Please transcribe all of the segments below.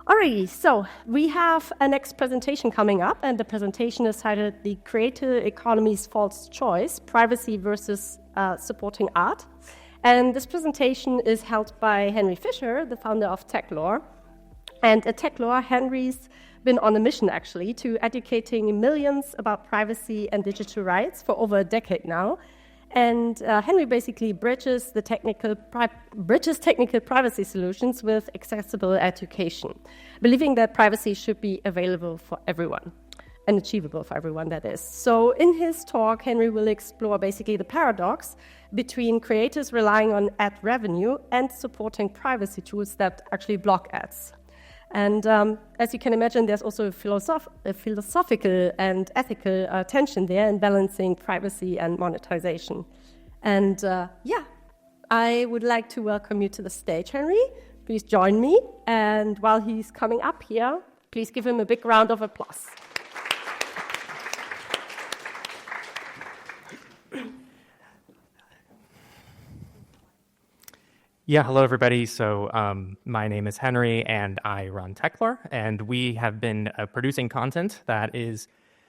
Alrighty, so we have a next presentation coming up, and the presentation is titled The Creator Economy's False Choice, Privacy versus Supporting Art. And this presentation is held by Henry Fisher, the founder of TechLore. And at TechLore, Henry's been on a mission, actually, to educating millions about privacy and digital rights for over a decade now. And Henry basically bridges technical privacy solutions with accessible education, believing that privacy should be available for everyone and achievable for everyone, that is. So in his talk, Henry will explore basically the paradox between creators relying on ad revenue and supporting privacy tools that actually block ads. And as you can imagine, there's also a philosophical and ethical tension there in balancing privacy and monetization. And I would like to welcome you to the stage, Henry. Please join me. And while he's coming up here, please give him a big round of applause. Yeah, hello everybody. So my name is Henry and I run TechLore, and we have been producing content that is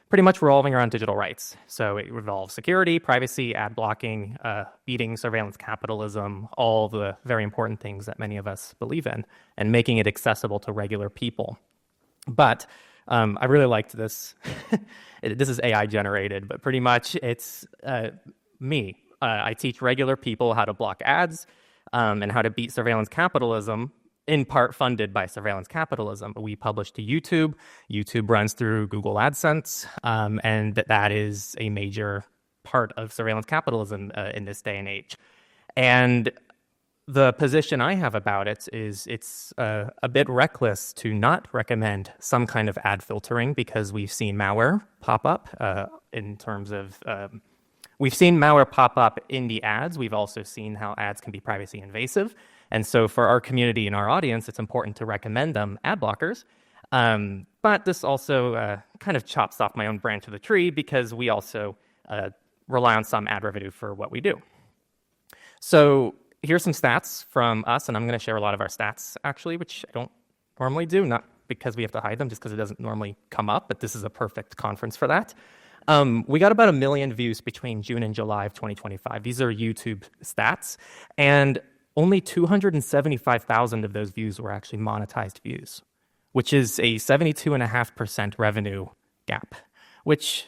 pretty much revolving around digital rights. So it involves security, privacy, ad blocking, beating surveillance capitalism, all the very important things that many of us believe in, and making it accessible to regular people. But I really liked this. This is AI generated, but pretty much it's me. I teach regular people how to block ads, and how to beat surveillance capitalism, in part funded by surveillance capitalism. We publish to YouTube. YouTube runs through Google AdSense, and that is a major part of surveillance capitalism in this day and age. And the position I have about it is it's a bit reckless to not recommend some kind of ad filtering, because we've seen malware pop up in terms of... We've seen malware pop up in the ads. We've also seen how ads can be privacy invasive. And so for our community and our audience, it's important to recommend them ad blockers. But this also kind of chops off my own branch of the tree, because we also rely on some ad revenue for what we do. So here's some stats from us, and I'm going to share a lot of our stats, actually, which I don't normally do, not because we have to hide them, just because it doesn't normally come up, but this is a perfect conference for that. We got about 1 million views between June and July of 2025. These are YouTube stats, and only 275,000 of those views were actually monetized views, which is a 72.5% revenue gap, which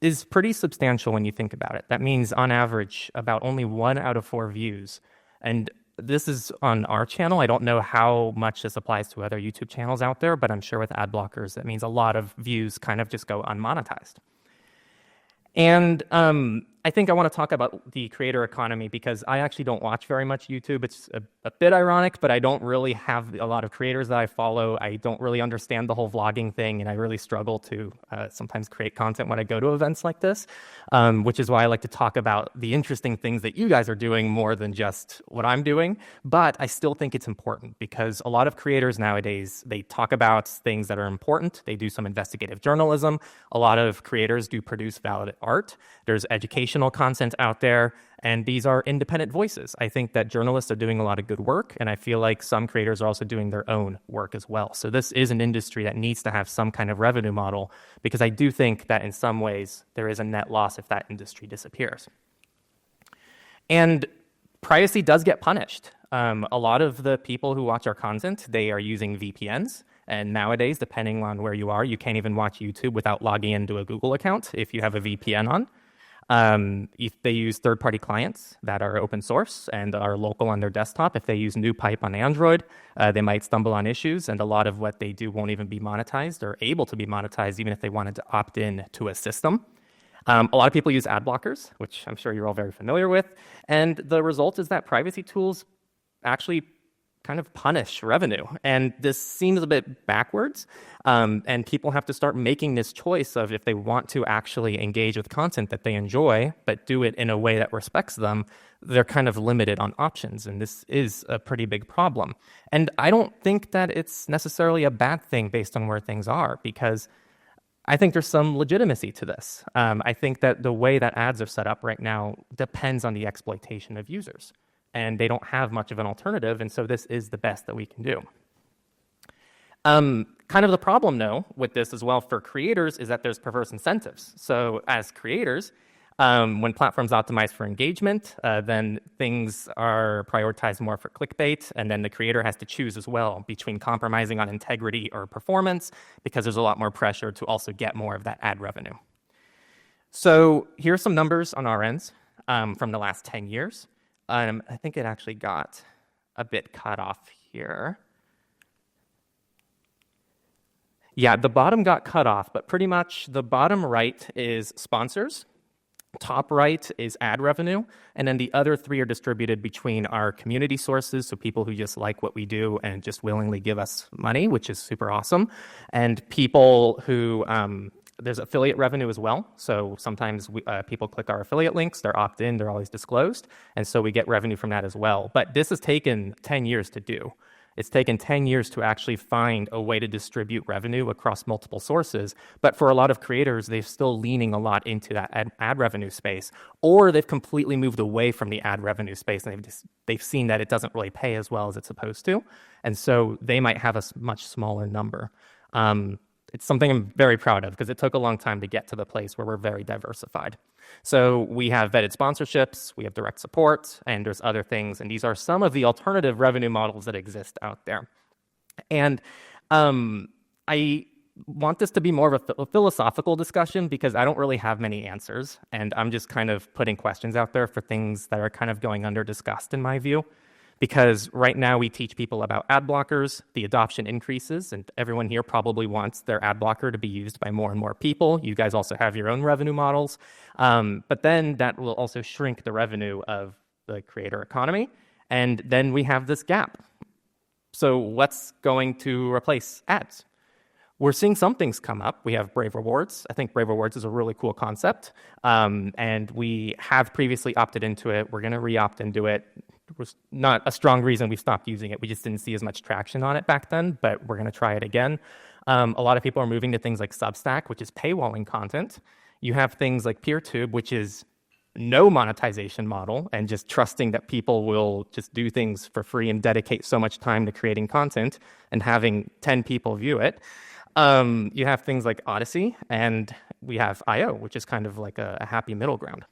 is pretty substantial when you think about it. That means, on average, about only 1 out of 4 views. And this is on our channel. I don't know how much this applies to other YouTube channels out there, but I'm sure with ad blockers, that means a lot of views kind of just go unmonetized. And I think I want to talk about the creator economy, because I actually don't watch very much YouTube. It's a bit ironic, but I don't really have a lot of creators that I follow. I don't really understand the whole vlogging thing, and I really struggle to sometimes create content when I go to events like this, which is why I like to talk about the interesting things that you guys are doing more than just what I'm doing. But I still think it's important, because a lot of creators nowadays, they talk about things that are important. They do some investigative journalism. A lot of creators do produce valid art. There's educational content out there, and these are independent voices. I think that journalists are doing a lot of good work, and I feel like some creators are also doing their own work as well. So this is an industry that needs to have some kind of revenue model, because I do think that in some ways there is a net loss if that industry disappears. And privacy does get punished. A lot of the people who watch our content, they are using VPNs. And nowadays, depending on where you are, you can't even watch YouTube without logging into a Google account if you have a VPN on. If they use third-party clients that are open source and are local on their desktop, if they use NewPipe on Android, they might stumble on issues, and a lot of what they do won't even be monetized or able to be monetized, even if they wanted to opt in to a system. A lot of people use ad blockers, which I'm sure you're all very familiar with, and the result is that privacy tools actually kind of punish revenue. And this seems a bit backwards. And people have to start making this choice of, if they want to actually engage with content that they enjoy, but do it in a way that respects them, they're kind of limited on options. And this is a pretty big problem. And I don't think that it's necessarily a bad thing based on where things are, because I think there's some legitimacy to this. I think that the way that ads are set up right now depends on the exploitation of users, and they don't have much of an alternative, and so this is the best that we can do. Kind of the problem, though, with this as well for creators is that there's perverse incentives. So as creators, when platforms optimize for engagement, then things are prioritized more for clickbait, and then the creator has to choose as well between compromising on integrity or performance because there's a lot more pressure to also get more of that ad revenue. So here's some numbers on our ends from the last 10 years. I think it actually got a bit cut off here. Yeah, the bottom got cut off, but pretty much the bottom right is sponsors. Top right is ad revenue, and then the other three are distributed between our community sources, so people who just like what we do and just willingly give us money, which is super awesome, and people who, there's affiliate revenue as well, so sometimes people click our affiliate links, they're opt-in, they're always disclosed, and so we get revenue from that as well. But this has taken 10 years to do. It's taken 10 years to actually find a way to distribute revenue across multiple sources. But for a lot of creators, they're still leaning a lot into that ad revenue space, or they've completely moved away from the ad revenue space and they've seen that it doesn't really pay as well as it's supposed to. And so they might have a much smaller number. It's something I'm very proud of because it took a long time to get to the place where we're very diversified. So we have vetted sponsorships, we have direct support, and there's other things. And these are some of the alternative revenue models that exist out there. And I want this to be more of a philosophical discussion because I don't really have many answers. And I'm just kind of putting questions out there for things that are kind of going under discussed in my view. Because right now we teach people about ad blockers, the adoption increases, and everyone here probably wants their ad blocker to be used by more and more people. You guys also have your own revenue models. But then that will also shrink the revenue of the creator economy. And then we have this gap. So what's going to replace ads? We're seeing some things come up. We have Brave Rewards. I think Brave Rewards is a really cool concept. And we have previously opted into it. We're going to re-opt into it. It was not a strong reason we stopped using it. We just didn't see as much traction on it back then, but we're going to try it again. A lot of people are moving to things like Substack, which is paywalling content. You have things like PeerTube, which is no monetization model and just trusting that people will just do things for free and dedicate so much time to creating content and having 10 people view it. You have things like Odyssey, and we have IO, which is kind of like a happy middle ground.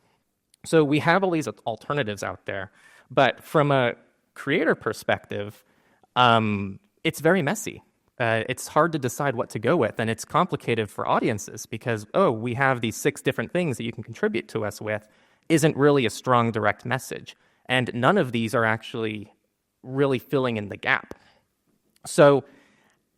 So we have all these alternatives out there. But from a creator perspective, it's very messy. It's hard to decide what to go with, and it's complicated for audiences because, we have these 6 different things that you can contribute to us with isn't really a strong direct message. And none of these are actually really filling in the gap. So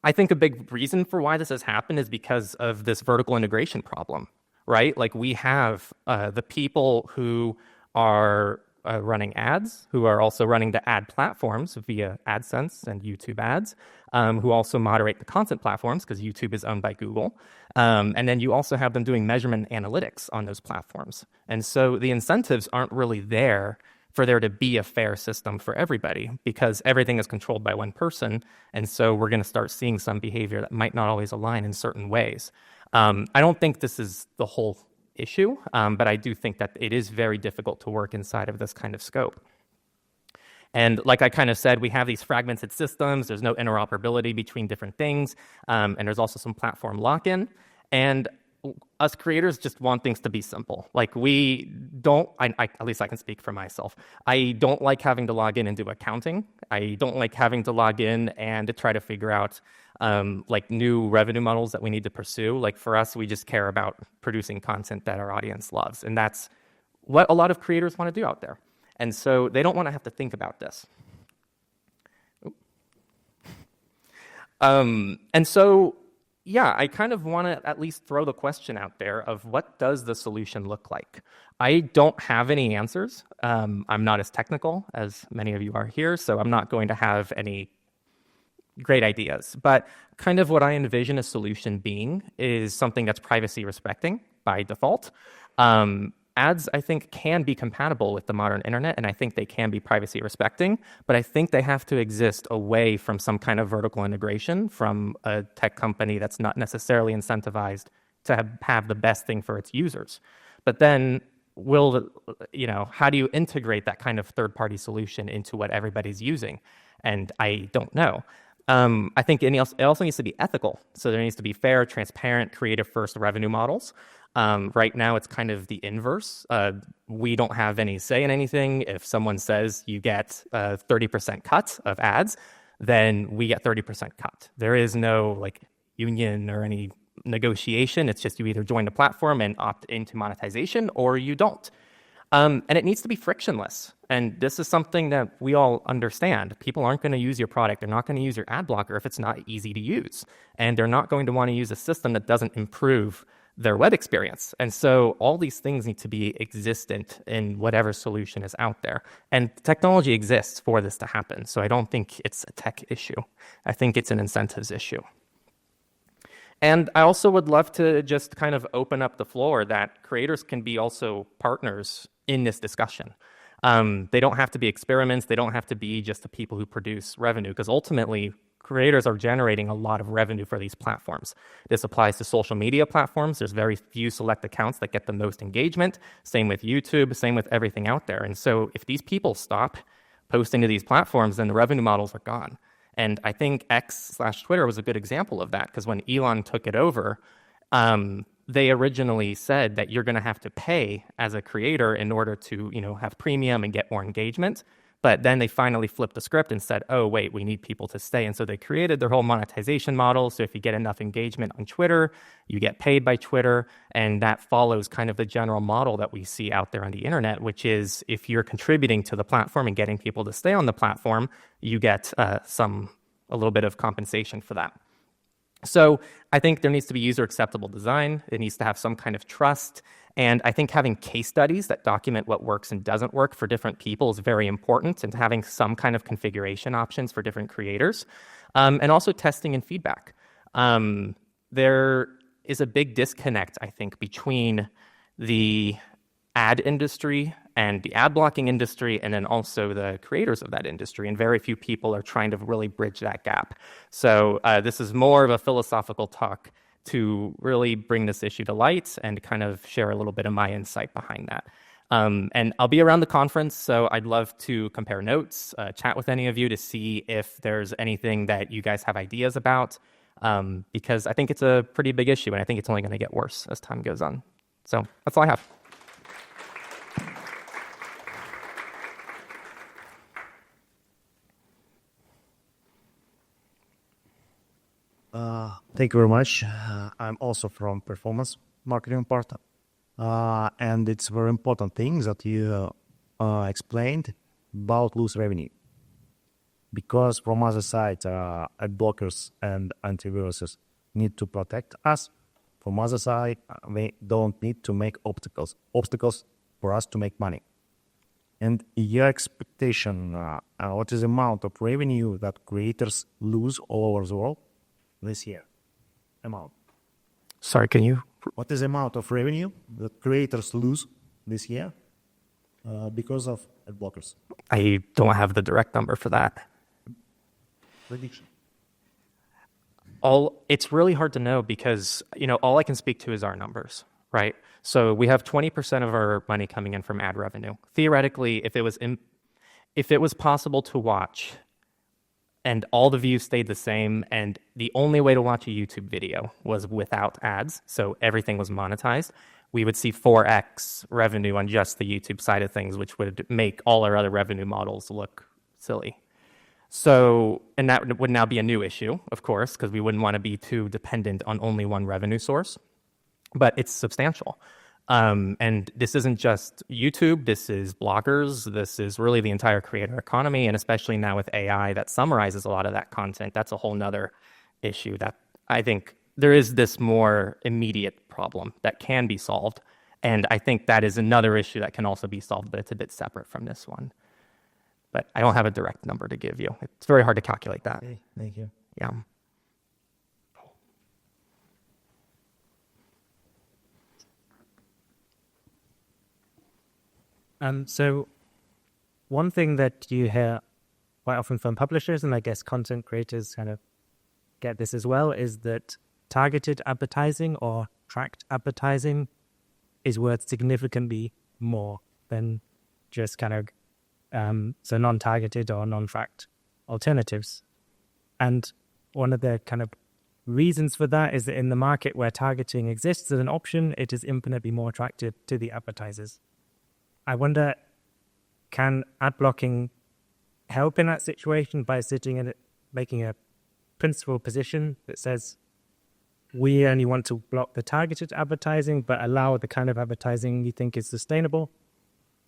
I think a big reason for why this has happened is because of this vertical integration problem, right? Like we have the people who are running ads, who are also running the ad platforms via AdSense and YouTube ads, who also moderate the content platforms because YouTube is owned by Google. And then you also have them doing measurement analytics on those platforms. And so the incentives aren't really there for there to be a fair system for everybody because everything is controlled by one person. And so we're going to start seeing some behavior that might not always align in certain ways. I don't think this is the whole issue, but I do think that it is very difficult to work inside of this kind of scope. And like I kind of said, we have these fragmented systems. There's no interoperability between different things. And there's also some platform lock-in. And us creators just want things to be simple. Like we don't, at least I can speak for myself. I don't like having to log in and do accounting. I don't like having to log in and to try to figure out like new revenue models that we need to pursue. Like for us, we just care about producing content that our audience loves. And that's what a lot of creators want to do out there. And so they don't want to have to think about this. And so, yeah, I kind of want to at least throw the question out there of what does the solution look like? I don't have any answers. I'm not as technical as many of you are here, so I'm not going to have any great ideas. But kind of what I envision a solution being is something that's privacy respecting by default. Ads, I think, can be compatible with the modern internet, and I think they can be privacy respecting, but I think they have to exist away from some kind of vertical integration from a tech company that's not necessarily incentivized to have the best thing for its users. But then how do you integrate that kind of third-party solution into what everybody's using? And I don't know. I think it also needs to be ethical. So there needs to be fair, transparent, creative-first revenue models. Right now, it's kind of the inverse. We don't have any say in anything. If someone says you get a 30% cut of ads, then we get 30% cut. There is no like union or any negotiation. It's just you either join the platform and opt into monetization or you don't. And it needs to be frictionless. And this is something that we all understand. People aren't going to use your product. They're not going to use your ad blocker if it's not easy to use. And they're not going to want to use a system that doesn't improve their web experience. And so all these things need to be existent in whatever solution is out there. And technology exists for this to happen. So I don't think it's a tech issue. I think it's an incentives issue. And I also would love to just kind of open up the floor that creators can be also partners in this discussion. They don't have to be experiments. They don't have to be just the people who produce revenue, because ultimately creators are generating a lot of revenue for these platforms. This applies to social media platforms. There's very few select accounts that get the most engagement. Same with YouTube, same with everything out there. And so if these people stop posting to these platforms, then the revenue models are gone. And I think X/Twitter was a good example of that, because when Elon took it over, they originally said that you're going to have to pay as a creator in order to, have premium and get more engagement. But then they finally flipped the script and said, oh, wait, we need people to stay. And so they created their whole monetization model. So if you get enough engagement on Twitter, you get paid by Twitter. And that follows kind of the general model that we see out there on the internet, which is if you're contributing to the platform and getting people to stay on the platform, you get a little bit of compensation for that. So I think there needs to be user-acceptable design. It needs to have some kind of trust. And I think having case studies that document what works and doesn't work for different people is very important, and having some kind of configuration options for different creators. And also testing and feedback. There is a big disconnect, I think, between the ad industry and the ad blocking industry, and then also the creators of that industry. And very few people are trying to really bridge that gap. So this is more of a philosophical talk to really bring this issue to light and kind of share a little bit of my insight behind that. And I'll be around the conference, so I'd love to compare notes, chat with any of you to see if there's anything that you guys have ideas about, because I think it's a pretty big issue, and I think it's only going to get worse as time goes on. So that's all I have. Thank you very much. I'm also from performance marketing part, and it's very important thing that you explained about lose revenue. Because from other side, ad blockers and antiviruses need to protect us. From other side, they don't need to make obstacles for us to make money. And your expectation, what is the amount of revenue that creators lose all over the world this year? Amount. Sorry, can you? What is the amount of revenue that creators lose this year because of ad blockers? I don't have the direct number for that. Prediction. It's really hard to know because, all I can speak to is our numbers, right? So we have 20% of our money coming in from ad revenue. Theoretically, if it was possible to watch and all the views stayed the same, and the only way to watch a YouTube video was without ads, so everything was monetized, we would see 4x revenue on just the YouTube side of things, which would make all our other revenue models look silly. So, and that would now be a new issue, of course, because we wouldn't want to be too dependent on only one revenue source, but it's substantial. And this isn't just YouTube, this is bloggers, this is really the entire creator economy, and especially now with AI that summarizes a lot of that content, that's a whole nother issue that I think there is this more immediate problem that can be solved. And I think that is another issue that can also be solved, but it's a bit separate from this one. But I don't have a direct number to give you. It's very hard to calculate that. Okay, thank you. Yeah. So one thing that you hear quite often from publishers, and I guess content creators kind of get this as well, is that targeted advertising or tracked advertising is worth significantly more than just kind of so non-targeted or non-tracked alternatives. And one of the kind of reasons for that is that in the market where targeting exists as an option, it is infinitely more attractive to the advertisers. I wonder, can ad blocking help in that situation by sitting in it, making a principal position that says we only want to block the targeted advertising, but allow the kind of advertising you think is sustainable,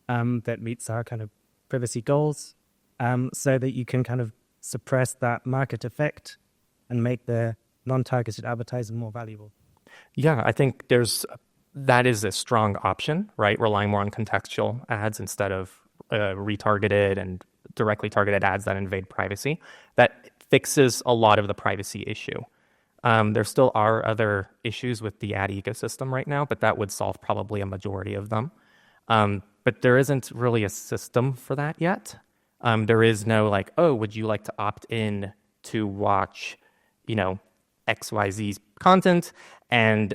that meets our kind of privacy goals, so that you can kind of suppress that market effect and make the non-targeted advertising more valuable? Yeah, I think that is a strong option, right? Relying more on contextual ads instead of retargeted and directly targeted ads that invade privacy. That fixes a lot of the privacy issue. There still are other issues with the ad ecosystem right now, but that would solve probably a majority of them. But there isn't really a system for that yet. There is no like, oh, would you like to opt in to watch, XYZ's content? And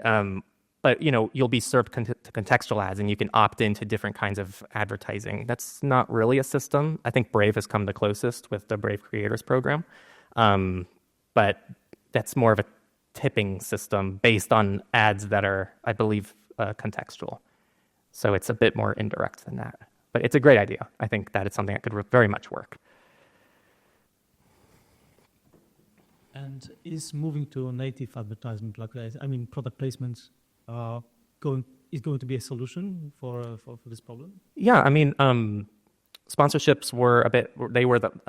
but you'll be served contextual ads, and you can opt into different kinds of advertising. That's not really a system. I think Brave has come the closest with the Brave Creators Program, but that's more of a tipping system based on ads that are, I believe, contextual. So it's a bit more indirect than that. But it's a great idea. I think that it's something that could very much work. And is moving to native advertisement, product placements, is going to be a solution for this problem? Yeah, sponsorships were a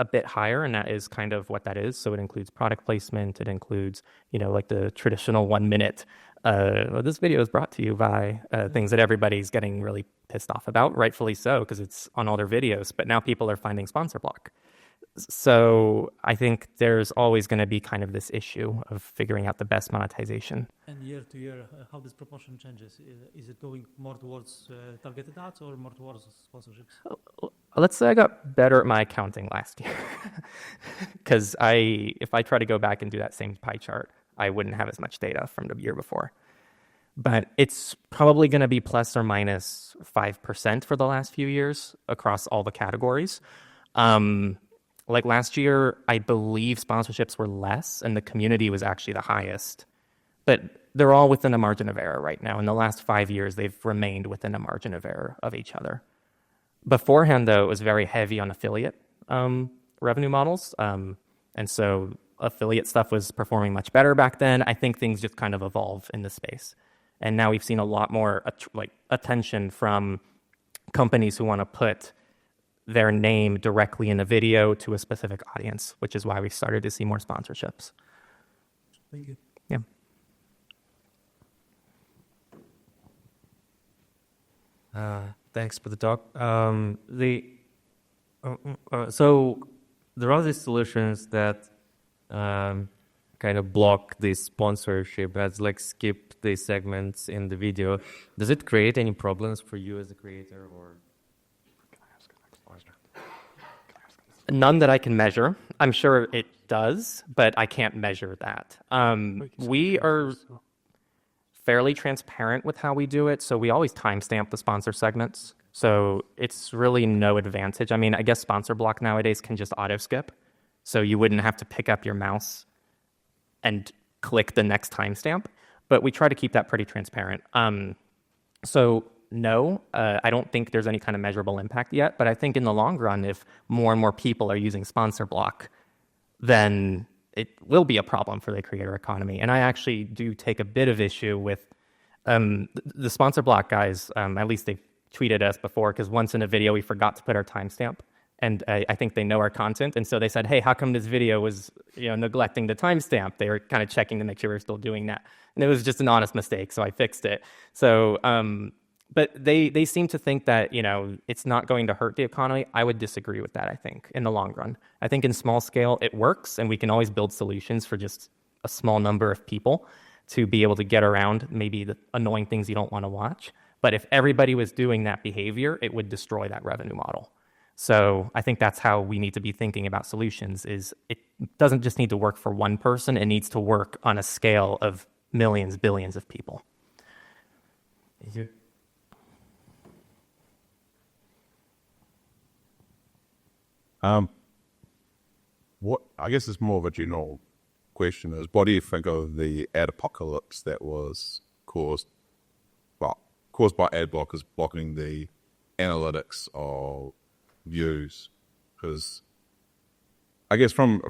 bit higher, and that is kind of what that is. So it includes product placement. It includes, like the traditional 1 minute, this video is brought to you by things that everybody's getting really pissed off about, rightfully so, because it's on all their videos. But now people are finding sponsor block. So I think there's always going to be kind of this issue of figuring out the best monetization. And year to year, how this proportion changes? Is it going more towards targeted ads or more towards sponsorships? Let's say I got better at my accounting last year, because if I try to go back and do that same pie chart, I wouldn't have as much data from the year before. But it's probably going to be plus or minus 5% for the last few years across all the categories. Like last year, I believe sponsorships were less and the community was actually the highest. But they're all within a margin of error right now. In the last 5 years, they've remained within a margin of error of each other. Beforehand, though, it was very heavy on affiliate revenue models. And so affiliate stuff was performing much better back then. I think things just kind of evolve in this space. And now we've seen a lot more attention from companies who want to put their name directly in a video to a specific audience, which is why we started to see more sponsorships. Thank you. Yeah. Thanks for the talk. So there are these solutions that kind of block the sponsorship ads, like skip the segments in the video. Does it create any problems for you as a creator, or? None that I can measure. I'm sure it does, but I can't measure that. We are fairly transparent with how we do it, so we always timestamp the sponsor segments. So it's really no advantage. I guess sponsor block nowadays can just auto skip, so you wouldn't have to pick up your mouse and click the next timestamp. But we try to keep that pretty transparent. No, I don't think there's any kind of measurable impact yet, but I think in the long run, if more and more people are using sponsor block, then it will be a problem for the creator economy. And I actually do take a bit of issue with the sponsor block guys. At least they've tweeted us before, because once in a video we forgot to put our timestamp, and I think they know our content, and so they said, "Hey, how come this video was neglecting the timestamp?" They were kind of checking to make sure we're still doing that, and it was just an honest mistake, so I fixed it. So. But they seem to think that, it's not going to hurt the economy. I would disagree with that, I think, in the long run. I think in small scale, it works, and we can always build solutions for just a small number of people to be able to get around maybe the annoying things you don't want to watch. But if everybody was doing that behavior, it would destroy that revenue model. So I think that's how we need to be thinking about solutions, is it doesn't just need to work for one person. It needs to work on a scale of millions, billions of people. Thank you. What I guess it's more of a general question is, what do you think of the ad apocalypse that was caused by ad blockers blocking the analytics of views? Because I guess from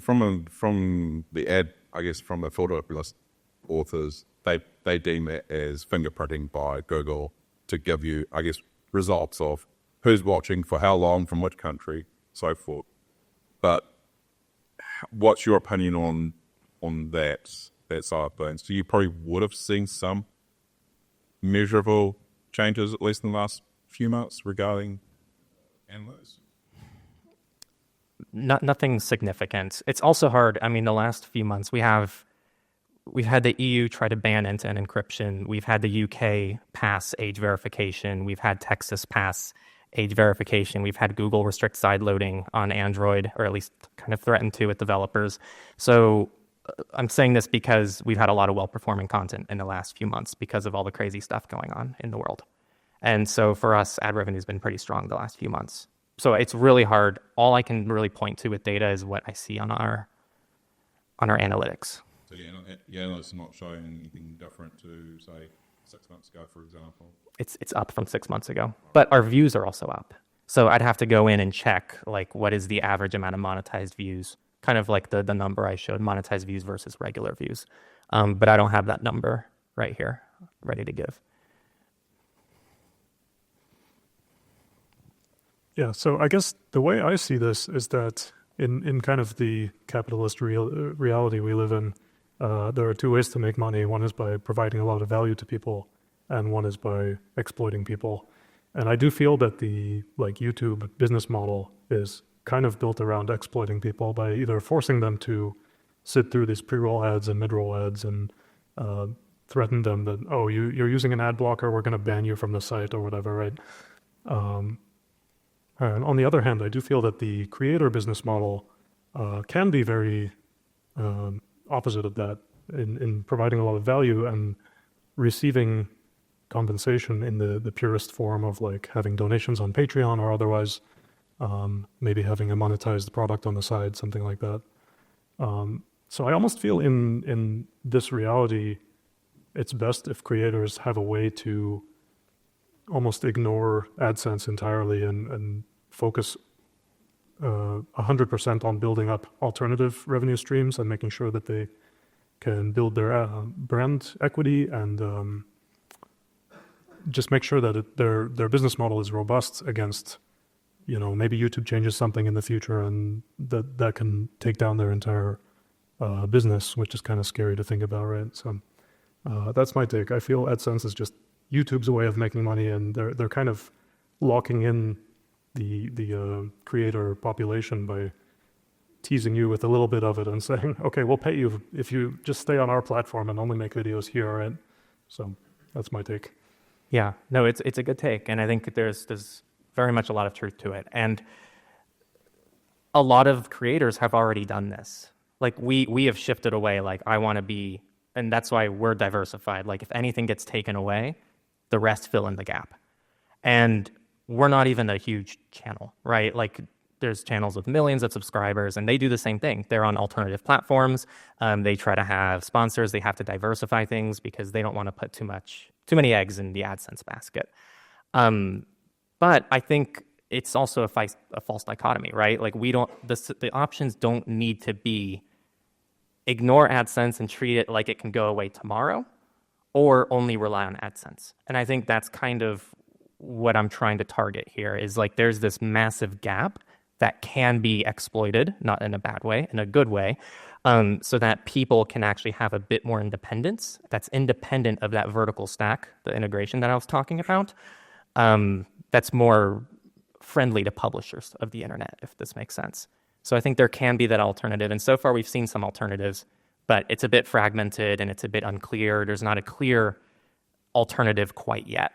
the ad, I guess from the filter list authors, they deem it as fingerprinting by Google to give you, I guess, results of who's watching, for how long, from which country, so forth. But what's your opinion on that side of things? So you probably would have seen some measurable changes, at least in the last few months, regarding analytics? Nothing significant. It's also hard. I mean, the last few months we've had the EU try to ban end-to-end encryption. We've had the UK pass age verification. We've had Texas pass age verification. We've had Google restrict sideloading on Android, or at least kind of threaten to with developers. So I'm saying this because we've had a lot of well-performing content in the last few months because of all the crazy stuff going on in the world. And so for us, ad revenue has been pretty strong the last few months. So it's really hard. All I can really point to with data is what I see on our analytics. So yeah, it's not showing anything different to, say, 6 months ago, for example. It's up from 6 months ago, but our views are also up. So I'd have to go in and check, like, what is the average amount of monetized views, kind of like the number I showed, monetized views versus regular views. But I don't have that number right here ready to give. Yeah, so I guess the way I see this is that in kind of the capitalist reality we live in, there are two ways to make money. One is by providing a lot of value to people, and one is by exploiting people. And I do feel that the YouTube business model is kind of built around exploiting people by either forcing them to sit through these pre-roll ads and mid-roll ads and threaten them that, oh, you're using an ad blocker, we're going to ban you from the site or whatever, right? And on the other hand, I do feel that the creator business model can be very opposite of that in providing a lot of value and receiving compensation in the purest form of like having donations on Patreon or otherwise, maybe having a monetized product on the side, something like that. So I almost feel in this reality, it's best if creators have a way to almost ignore AdSense entirely and focus 100% on building up alternative revenue streams and making sure that they can build their brand equity and just make sure that their business model is robust against, maybe YouTube changes something in the future and that can take down their entire business, which is kind of scary to think about, right? So that's my take. I feel AdSense is just YouTube's way of making money, and they're kind of locking in the creator population by teasing you with a little bit of it and saying, okay, we'll pay you if you just stay on our platform and only make videos here, right? So that's my take. Yeah, no, it's a good take, and I think there's very much a lot of truth to it. And a lot of creators have already done this. Like we have shifted away. Like I want to be, and that's why we're diversified. Like if anything gets taken away, the rest fill in the gap. And we're not even a huge channel, right? Like there's channels with millions of subscribers and they do the same thing. They're on alternative platforms. They try to have sponsors. They have to diversify things because they don't want to put too many eggs in the AdSense basket. But I think it's also a false dichotomy, right? Like the options don't need to be ignore AdSense and treat it like it can go away tomorrow, or only rely on AdSense. And I think that's kind of what I'm trying to target here is like there's this massive gap that can be exploited, not in a bad way, in a good way, so that people can actually have a bit more independence that's independent of that vertical stack, the integration that I was talking about, that's more friendly to publishers of the internet, if this makes sense. So I think there can be that alternative. And so far we've seen some alternatives, but it's a bit fragmented and it's a bit unclear. There's not a clear alternative quite yet.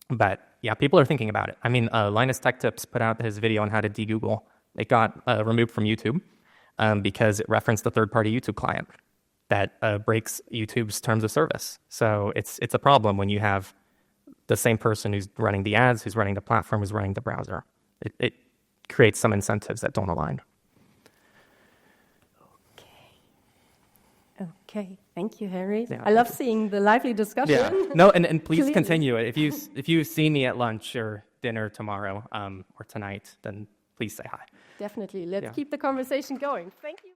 But yeah, people are thinking about it. I mean, Linus Tech Tips put out his video on how to de-Google. It got removed from YouTube because it referenced the third-party YouTube client that breaks YouTube's terms of service. So it's a problem when you have the same person who's running the ads, who's running the platform, who's running the browser. It creates some incentives that don't align. Okay, thank you, Henry. Yeah, I love seeing the lively discussion. Yeah. No, and please Clearly. continue it. If you see me at lunch or dinner tomorrow or tonight, then please say hi. Definitely. Let's Yeah. keep the conversation going. Thank you.